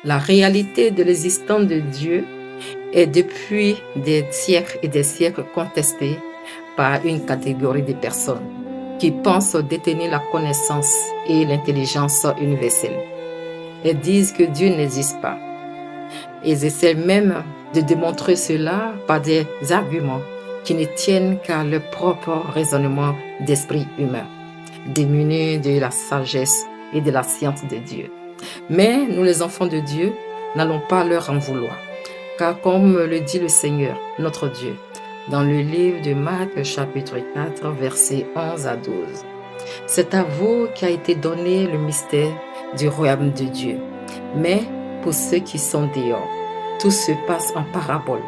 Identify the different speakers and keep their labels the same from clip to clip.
Speaker 1: La réalité de l'existence de Dieu est depuis des siècles et des siècles contestée par une catégorie de personnes qui pensent détenir la connaissance et l'intelligence universelle. Elles disent que Dieu n'existe pas. Elles essaient même de démontrer cela par des arguments qui ne tiennent qu'à leur propre raisonnement d'esprit humain, démunis de la sagesse et de la science de Dieu. Mais nous, les enfants de Dieu, n'allons pas leur en vouloir. Car comme le dit le Seigneur, notre Dieu, dans le livre de Marc, chapitre 4, versets 11 à 12, c'est à vous qu'a été donné le mystère du royaume de Dieu. Mais pour ceux qui sont dehors, tout se passe en parabole,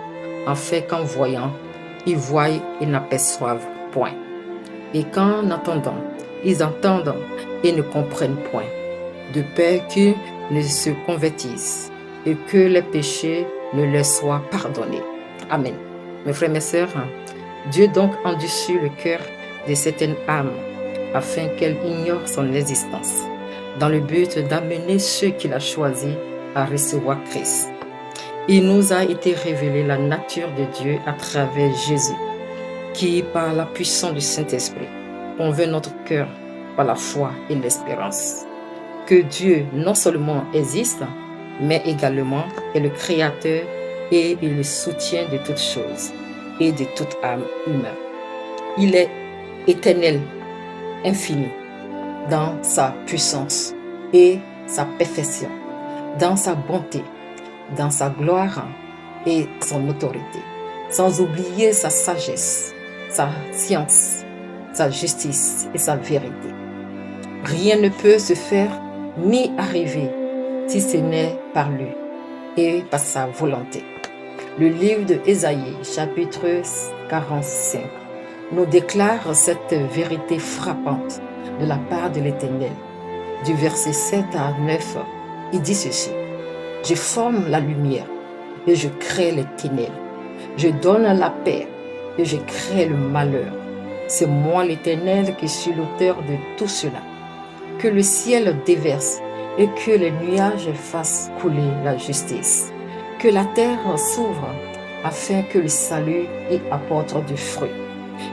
Speaker 1: afin qu'en voyant, ils voient et n'aperçoivent point. Et qu'en entendant, ils entendent et ne comprennent point, de peur qu'ils ne se convertissent et que les péchés ne leur soient pardonnés. Amen. Mes frères et mes sœurs, Dieu donc endurcit le cœur de certaines âmes afin qu'elles ignorent son existence, dans le but d'amener ceux qu'il a choisis à recevoir Christ. Il nous a été révélé la nature de Dieu à travers Jésus, qui, par la puissance du Saint-Esprit, convainc notre cœur par la foi et l'espérance que Dieu non seulement existe, mais également est le Créateur et le soutien de toutes choses et de toute âme humaine. Il est éternel, infini, dans sa puissance et sa perfection, dans sa bonté, dans sa gloire et son autorité, sans oublier sa sagesse, sa science, sa justice et sa vérité. Rien ne peut se faire ni arriver si ce n'est par lui et par sa volonté. Le livre de Ésaïe, chapitre 45, nous déclare cette vérité frappante de la part de l'Éternel. Du verset 7 à 9, il dit ceci: Je forme la lumière et je crée les ténèbres. Je donne la paix et je crée le malheur. C'est moi l'Éternel qui suis l'auteur de tout cela. Que le ciel déverse et que les nuages fassent couler la justice. Que la terre s'ouvre afin que le salut y apporte du fruit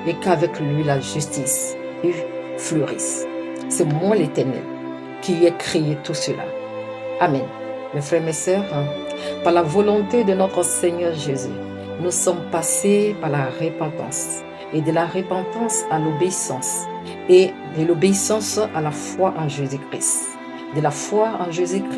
Speaker 1: et qu'avec lui la justice y fleurisse. C'est moi l'Éternel qui ai créé tout cela. Amen. Mes frères et mes sœurs, par la volonté de notre Seigneur Jésus, nous sommes passés par la repentance et de la repentance à l'obéissance et de l'obéissance à la foi en Jésus-Christ. De la foi en Jésus-Christ